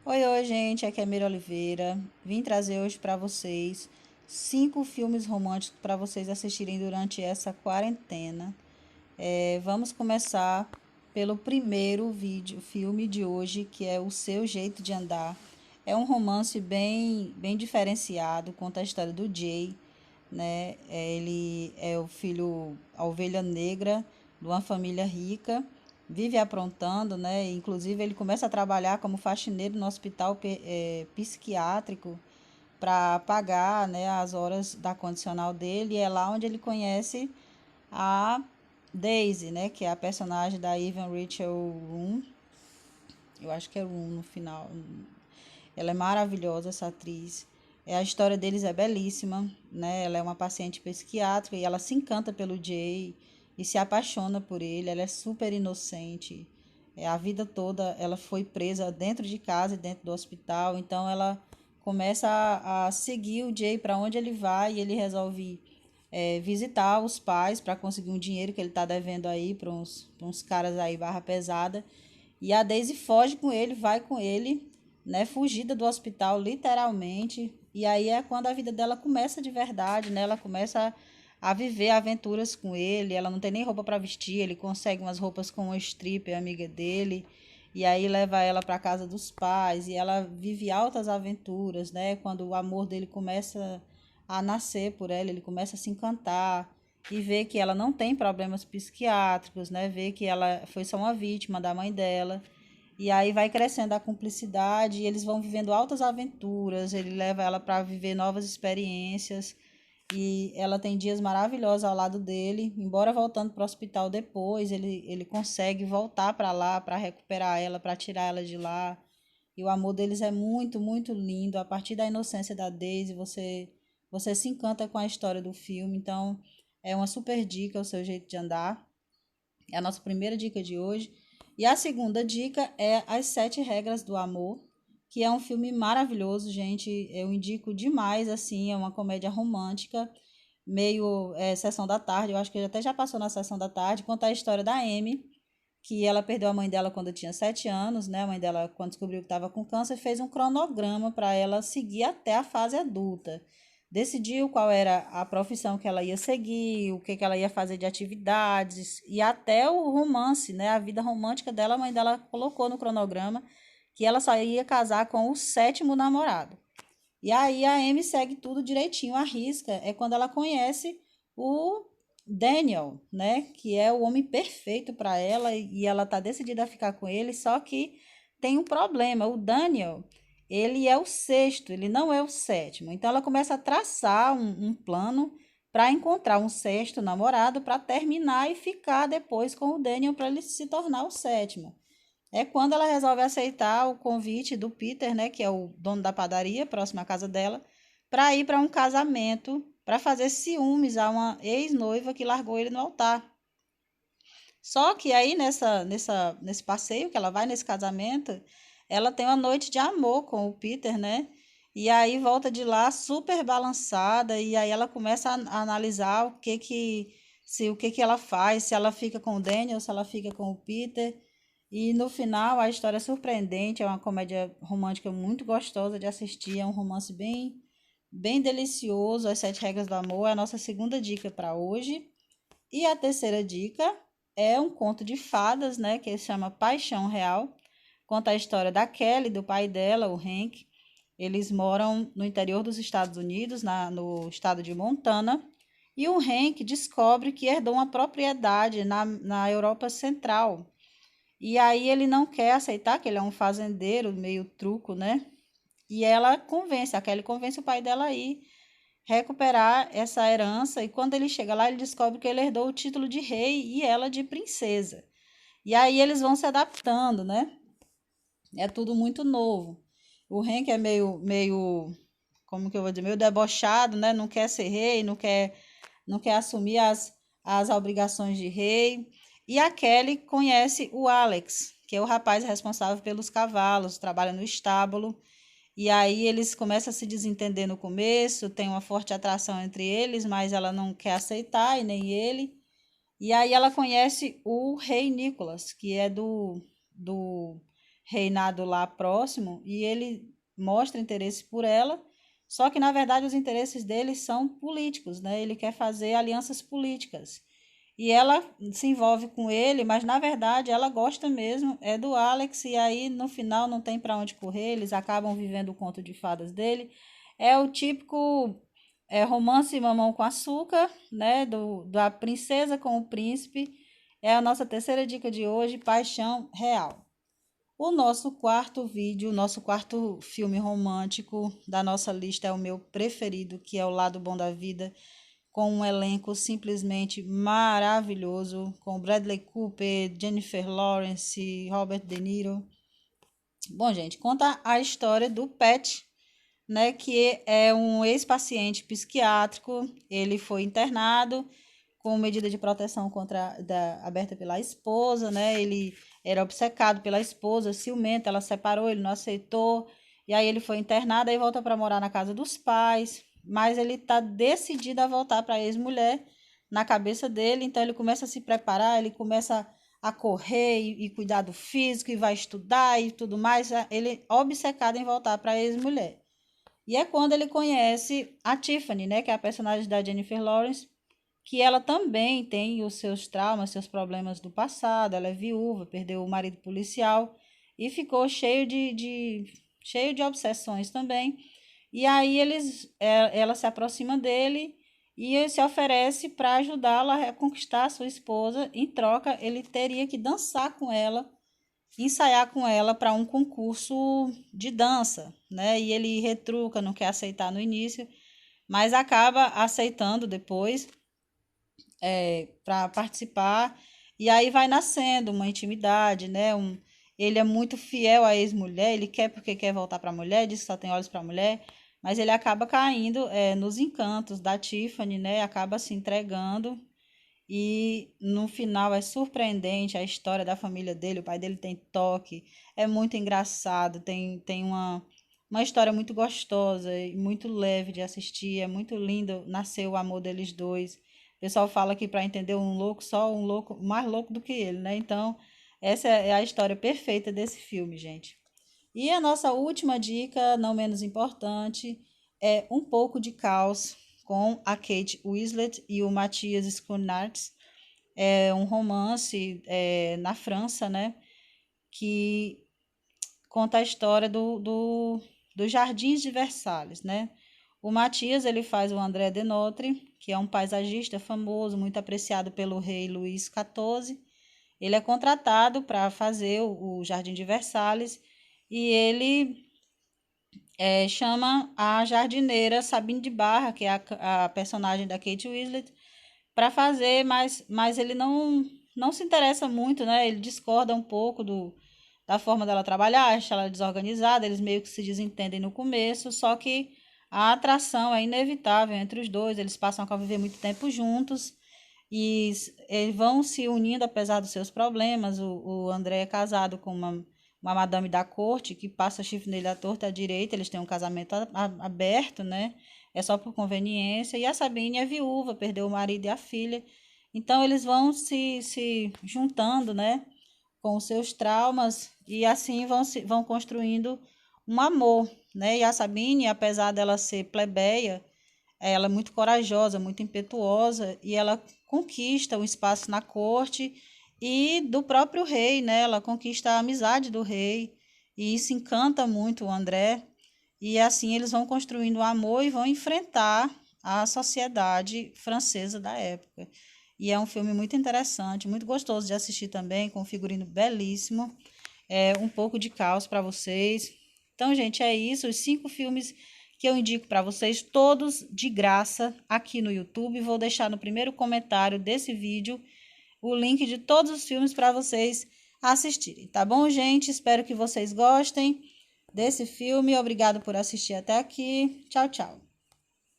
Oi, gente, aqui é Mira Oliveira. Vim trazer hoje para vocês 5 filmes românticos para vocês assistirem durante essa quarentena. Vamos começar pelo primeiro filme de hoje, que é O Seu Jeito de Andar. É um romance bem diferenciado, conta a história do Jay, né? Ele é o filho, a ovelha negra de uma família rica, vive aprontando, né? Inclusive ele começa a trabalhar como faxineiro no hospital psiquiátrico para pagar, né, as horas da condicional dele. E é lá onde ele conhece a Daisy, né, que é a personagem da Evan Rachel Wood. Eu acho que é Wood no final. Ela é maravilhosa, essa atriz. A história deles é belíssima, né? Ela é uma paciente psiquiátrica e ela se encanta pelo Jay e se apaixona por ele. Ela é super inocente. A vida toda ela foi presa dentro de casa e dentro do hospital. Então ela começa a seguir o Jay para onde ele vai e ele resolve visitar os pais para conseguir um dinheiro que ele está devendo aí para uns caras aí barra pesada. E a Daisy foge com ele, vai com ele, né? Fugida do hospital, literalmente. E aí é quando a vida dela começa de verdade, né? Ela começa a viver aventuras com ele. Ela não tem nem roupa para vestir, ele consegue umas roupas com uma stripper, amiga dele. E aí leva ela para casa dos pais e ela vive altas aventuras, né? Quando o amor dele começa a nascer por ela, ele começa a se encantar e vê que ela não tem problemas psiquiátricos, né? Vê que ela foi só uma vítima da mãe dela. E aí vai crescendo a cumplicidade e eles vão vivendo altas aventuras. Ele leva ela para viver novas experiências e ela tem dias maravilhosos ao lado dele. Embora voltando para o hospital depois, ele consegue voltar para lá para recuperar ela, para tirar ela de lá. E o amor deles é muito lindo. A partir da inocência da Daisy, você se encanta com a história do filme. Então, é uma super dica o seu jeito de andar. É a nossa primeira dica de hoje. E a segunda dica é As Sete Regras do Amor, que é um filme maravilhoso, gente. Eu indico demais, assim, é uma comédia romântica, meio sessão da tarde. Eu acho que até já passou na sessão da tarde. Conta a história da Amy, que ela perdeu a mãe dela quando tinha 7 anos, né? A mãe dela, quando descobriu que estava com câncer, fez um cronograma para ela seguir até a fase adulta. Decidiu qual era a profissão que ela ia seguir, o que, que ela ia fazer de atividades e até o romance, né? A vida romântica dela, a mãe dela colocou no cronograma que ela só ia casar com o sétimo namorado. E aí a Amy segue tudo direitinho, a risca. É quando ela conhece o Daniel, né? Que é o homem perfeito para ela e ela tá decidida a ficar com ele, só que tem um problema. O Daniel, ele é o sexto, ele não é o sétimo. Então ela começa a traçar um plano para encontrar um sexto namorado para terminar e ficar depois com o Daniel para ele se tornar o sétimo. É quando ela resolve aceitar o convite do Peter, né, que é o dono da padaria, próximo à casa dela, para ir para um casamento, para fazer ciúmes a uma ex-noiva que largou ele no altar. Só que aí nesse passeio que ela vai nesse casamento, ela tem uma noite de amor com o Peter, né? E aí volta de lá super balançada e aí ela começa a analisar o que que ela faz, se ela fica com o Daniel, se ela fica com o Peter. E no final a história é surpreendente, é uma comédia romântica muito gostosa de assistir, é um romance bem delicioso. As Sete Regras do Amor é a nossa segunda dica para hoje. E a terceira dica é um conto de fadas, né, que se chama Paixão Real. Conta a história da Kelly, do pai dela, o Hank. Eles moram no interior dos Estados Unidos, no estado de Montana. E o Hank descobre que herdou uma propriedade na Europa Central. E aí ele não quer aceitar que ele é um fazendeiro meio truco, né? E ela convence, a Kelly convence o pai dela a ir recuperar essa herança. E quando ele chega lá, ele descobre que ele herdou o título de rei e ela de princesa. E aí eles vão se adaptando, né? É tudo muito novo. O Hank é meio, como que eu vou dizer, meio debochado, né? Não quer ser rei, não quer assumir as obrigações de rei. E a Kelly conhece o Alex, que é o rapaz responsável pelos cavalos, trabalha no estábulo. E aí eles começam a se desentender no começo, tem uma forte atração entre eles, mas ela não quer aceitar, e nem ele. E aí ela conhece o rei Nicholas, que é do reinado lá próximo e ele mostra interesse por ela, só que na verdade os interesses dele são políticos, né? Ele quer fazer alianças políticas. E ela se envolve com ele, mas na verdade ela gosta mesmo é do Alex e aí no final não tem para onde correr, eles acabam vivendo o conto de fadas dele. É o típico romance mamão com açúcar, né, da princesa com o príncipe. É a nossa terceira dica de hoje, Paixão Real. O nosso quarto vídeo, o nosso quarto filme romântico da nossa lista é o meu preferido, que é O Lado Bom da Vida, com um elenco simplesmente maravilhoso, com Bradley Cooper, Jennifer Lawrence, Robert De Niro. Bom, gente, conta a história do Pat, né, que é um ex-paciente psiquiátrico. Ele foi internado com medida de proteção aberta pela esposa, né? Ele era obcecado pela esposa, ciumento, ela separou, ele não aceitou, e aí ele foi internado e volta para morar na casa dos pais, mas ele está decidido a voltar para a ex-mulher na cabeça dele, então ele começa a se preparar, ele começa a correr e cuidar do físico e vai estudar e tudo mais, ele obcecado em voltar para a ex-mulher. E é quando ele conhece a Tiffany, né, que é a personagem da Jennifer Lawrence, que ela também tem os seus traumas, seus problemas do passado. Ela é viúva, perdeu o marido policial e ficou cheio de obsessões também. E aí ela se aproxima dele e ele se oferece para ajudá-la a reconquistar a sua esposa. Em troca, ele teria que dançar com ela, ensaiar com ela para um concurso de dança, né? E ele retruca, não quer aceitar no início, mas acaba aceitando depois para participar. E aí vai nascendo uma intimidade, né? Ele é muito fiel à ex-mulher, ele quer porque quer voltar para a mulher, diz que só tem olhos para a mulher, mas ele acaba caindo nos encantos da Tiffany, né? Acaba se entregando e no final é surpreendente a história da família dele. O pai dele tem toque, é muito engraçado, tem uma história muito gostosa e muito leve de assistir, é muito lindo. Nasceu o amor deles dois. O pessoal fala que para entender um louco, só um louco mais louco do que ele, né? Então, essa é a história perfeita desse filme, gente. E a nossa última dica, não menos importante, é Um Pouco de Caos, com a Kate Winslet e o Matthias Schoenaerts. É um romance na França, né? Que conta a história dos Jardins de Versalhes, né? O Matias, ele faz o André de Notre, que é um paisagista famoso, muito apreciado pelo rei Luís XIV. Ele é contratado para fazer o Jardim de Versalhes e ele chama a jardineira Sabine de Barra, que é a personagem da Kate Winslet, para fazer, mas ele não se interessa muito, né? Ele discorda um pouco da forma dela trabalhar, acha ela desorganizada, eles meio que se desentendem no começo, só que a atração é inevitável entre os dois, eles passam a conviver muito tempo juntos e eles vão se unindo apesar dos seus problemas. O André é casado com uma madame da corte que passa chifre nele à torta e à direita, eles têm um casamento aberto, né? É só por conveniência. E a Sabine é viúva, perdeu o marido e a filha. Então eles vão se juntando, né? Com os seus traumas e assim vão construindo um amor, né? E a Sabine, apesar dela ser plebeia, ela é muito corajosa, muito impetuosa e ela conquista um espaço na corte e do próprio rei, né? Ela conquista a amizade do rei e isso encanta muito o André. E assim eles vão construindo o amor e vão enfrentar a sociedade francesa da época. E é um filme muito interessante, muito gostoso de assistir também, com um figurino belíssimo. É um pouco de caos para vocês. Então, gente, é isso. Os 5 filmes que eu indico para vocês, todos de graça aqui no YouTube. Vou deixar no primeiro comentário desse vídeo o link de todos os filmes para vocês assistirem. Tá bom, gente? Espero que vocês gostem desse filme. Obrigado por assistir até aqui. Tchau, tchau.